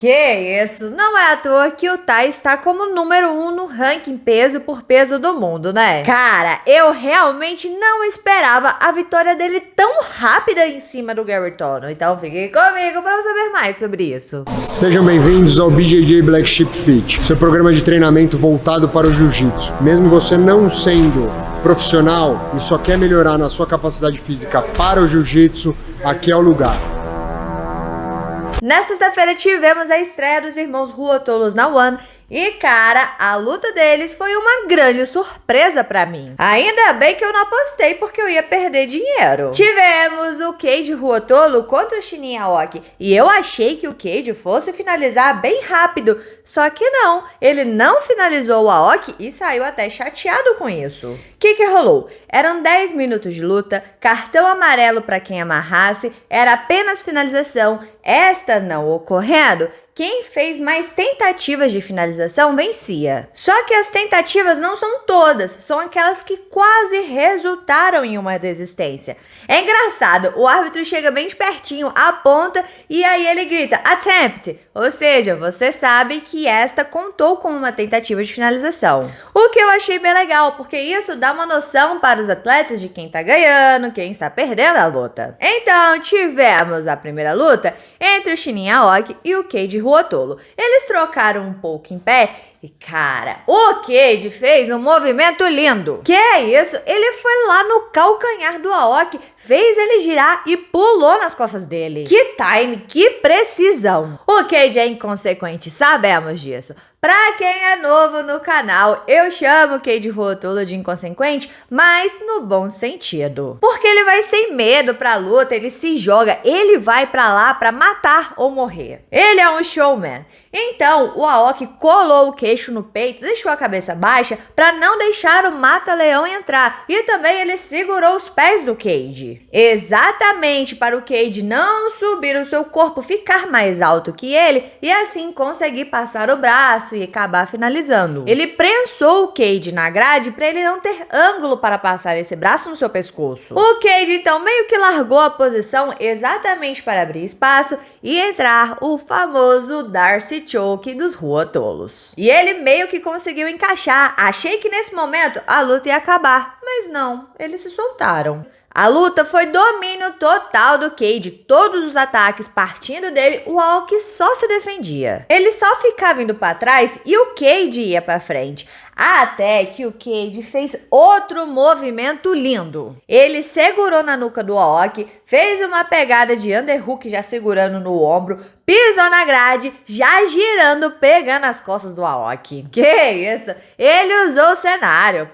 Que isso, não é à toa que o Tai está como número 1 no ranking peso por peso do mundo, né? Cara, eu realmente não esperava a vitória dele tão rápida em cima do Gary Tono, então fique comigo para saber mais sobre isso. Sejam bem-vindos ao BJJ Black Sheep Fit, seu programa de treinamento voltado para o jiu-jitsu. Mesmo você não sendo profissional e só quer melhorar na sua capacidade física para o jiu-jitsu, aqui é o lugar. Na sexta-feira tivemos a estreia dos irmãos Ruotolos na One e, cara, a luta deles foi uma grande surpresa pra mim. Ainda bem que eu não apostei porque eu ia perder dinheiro. Tivemos o Keiji Ruotolo contra o Shinya Aoki e eu achei que o Keiji fosse finalizar bem rápido, só que não, ele não finalizou o Aoki e saiu até chateado com isso. O que rolou? Eram 10 minutos de luta, cartão amarelo para quem amarrasse, era apenas finalização. Esta não ocorrendo, quem fez mais tentativas de finalização vencia. Só que as tentativas não são todas, são aquelas que quase resultaram em uma desistência. É engraçado, o árbitro chega bem de pertinho, aponta e aí ele grita attempt, ou seja, você sabe que esta contou como uma tentativa de finalização. O que eu achei bem legal, porque isso dá uma noção para os atletas de quem tá ganhando, quem está perdendo a luta. Então tivemos a primeira luta entre o Shinya Aoki e o Keiji Ruotolo. Eles trocaram um pouco em pé e, cara, o Keiji fez um movimento lindo. Que é isso? Ele foi lá no calcanhar do Aoki, fez ele girar e pulou nas costas dele. Que time, que precisão. O Keiji é inconsequente, sabemos disso. Pra quem é novo no canal, eu chamo o Keiji Ruotolo de inconsequente, mas no bom sentido. Porque ele vai sem medo pra luta, ele se joga, ele vai pra lá pra matar ou morrer. Ele é um showman. Então, o Aoki colou o queixo no peito, deixou a cabeça baixa pra não deixar o mata-leão entrar. E também ele segurou os pés do Keiji. Exatamente para o Keiji não subir o seu corpo, ficar mais alto que ele e assim conseguir passar o braço e acabar finalizando. Ele prensou o Keiji na grade para ele não ter ângulo para passar esse braço no seu pescoço. O Keiji então meio que largou a posição exatamente para abrir espaço e entrar o famoso Darcy Choke dos Ruotolos. E ele meio que conseguiu encaixar. Achei que nesse momento a luta ia acabar, mas não, eles se soltaram. A luta foi domínio total do Keiji, todos os ataques partindo dele, o Aoki só se defendia. Ele só ficava indo para trás e o Keiji ia para frente. Até que o Keiji fez outro movimento lindo. Ele segurou na nuca do Aoki, fez uma pegada de underhook já segurando no ombro, pisou na grade, já girando, pegando as costas do Aoki. Que isso? Ele usou o cenário,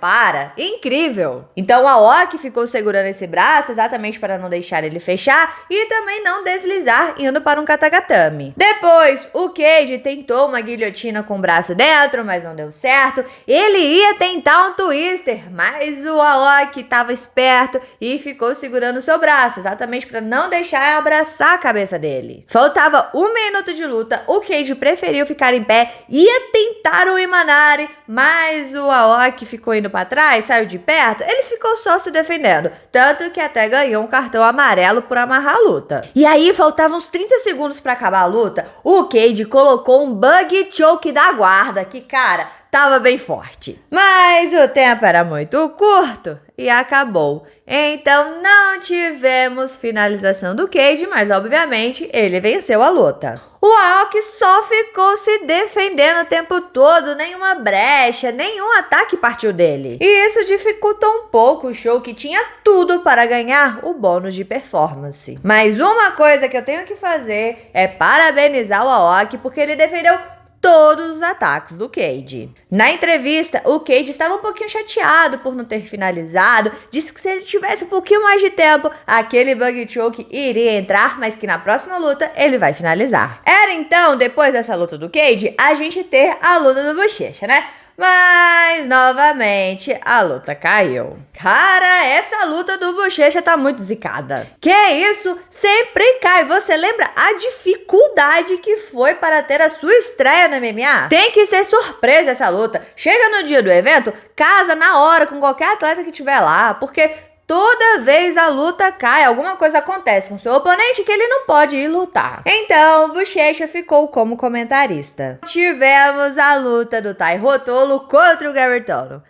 incrível! Então o Aoki ficou segurando esse braço exatamente para não deixar ele fechar e também não deslizar indo para um katagatame. Depois, o Keiji tentou uma guilhotina com o braço dentro, mas não deu certo. Ele ia tentar um twister, mas o Aoki estava esperto e ficou segurando o seu braço, exatamente para não deixar abraçar a cabeça dele. Faltava 1 minuto de luta, o Keiji preferiu ficar em pé, ia tentar o Imanari, mas o Aoki ficou indo para trás, saiu de perto, ele ficou só se defendendo, tanto que até ganhou um cartão amarelo por amarrar a luta. E aí faltavam uns 30 segundos para acabar a luta, o Keiji colocou um bug choke da guarda, que cara, tava bem forte. Mas o tempo era muito curto e acabou. Então não tivemos finalização do Keiji, mas obviamente ele venceu a luta. O Aoki só ficou se defendendo o tempo todo, nenhuma brecha, nenhum ataque partiu dele. E isso dificultou um pouco o show que tinha tudo para ganhar o bônus de performance. Mas uma coisa que eu tenho que fazer é parabenizar o Aoki porque ele defendeu todos os ataques do Keiji. Na entrevista, o Keiji estava um pouquinho chateado por não ter finalizado, disse que se ele tivesse um pouquinho mais de tempo, aquele bug choke iria entrar, mas que na próxima luta ele vai finalizar. Era então, depois dessa luta do Keiji, a gente ter a luta do Bochecha, né? Mas, novamente, a luta caiu. Cara, essa luta do Bochecha tá muito zicada. Que isso? Sempre cai. Você lembra a dificuldade que foi para ter a sua estreia no MMA? Tem que ser surpresa essa luta. Chega no dia do evento, casa na hora com qualquer atleta que tiver lá, porque toda vez a luta cai, alguma coisa acontece com seu oponente que ele não pode ir lutar. Então, Bochecha ficou como comentarista. Tivemos a luta do Tai Ruotolo contra o Gary Tono.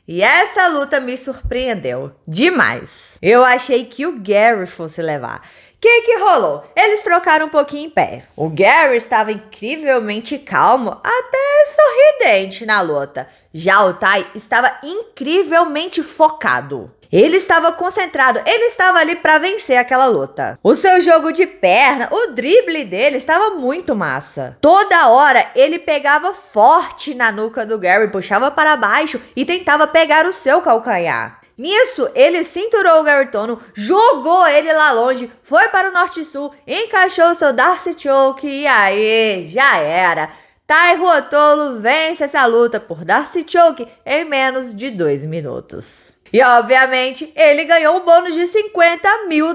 E essa luta me surpreendeu demais. Eu achei que o Gary fosse levar. O que rolou? Eles trocaram um pouquinho em pé. O Gary estava incrivelmente calmo, até sorridente na luta. Já o Tai estava incrivelmente focado. Ele estava concentrado, ele estava ali para vencer aquela luta. O seu jogo de perna, o drible dele estava muito massa. Toda hora ele pegava forte na nuca do Gary, puxava para baixo e tentava pegar o seu calcanhar. Nisso, ele cinturou o Gary Tono, jogou ele lá longe, foi para o norte-sul, encaixou o seu Darcy Choke e aí, já era. Tai Ruotolo vence essa luta por Darcy Choke em menos de 2 minutos. E, obviamente, ele ganhou um bônus de $50 mil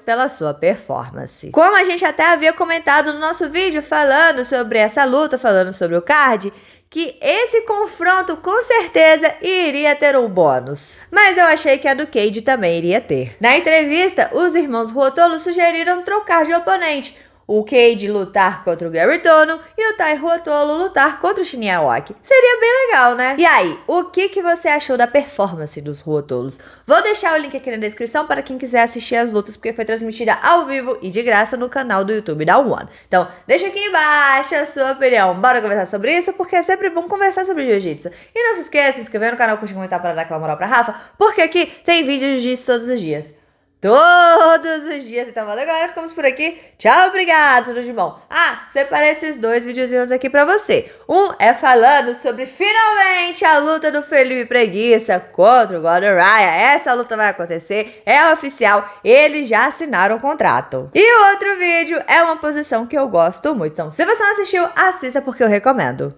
pela sua performance. Como a gente até havia comentado no nosso vídeo falando sobre essa luta, falando sobre o card, que esse confronto com certeza iria ter um bônus. Mas eu achei que a do Cage também iria ter. Na entrevista, os irmãos Ruotolo sugeriram trocar de oponente. O Cage lutar contra o Gary Tono e o Tai Ruotolo lutar contra o Shinya Aoki. Seria bem legal, né? E aí, o que você achou da performance dos Ruotolos? Vou deixar o link aqui na descrição para quem quiser assistir as lutas, porque foi transmitida ao vivo e de graça no canal do YouTube da One. Então, deixa aqui embaixo a sua opinião. Bora conversar sobre isso, porque é sempre bom conversar sobre Jiu-Jitsu. E não se esqueça de se inscrever no canal, curtir e comentar para dar aquela moral pra Rafa, porque aqui tem vídeo de Jiu-Jitsu todos os dias. Todos os dias, então agora ficamos por aqui. Tchau, obrigado, tudo de bom. Separei esses 2 videozinhos aqui pra você. Um é falando sobre finalmente a luta do Felipe Preguiça contra o Gordon Ryan. Essa luta vai acontecer, é oficial, eles já assinaram o contrato. E o outro vídeo é uma posição que eu gosto muito. Então, se você não assistiu, assista porque eu recomendo.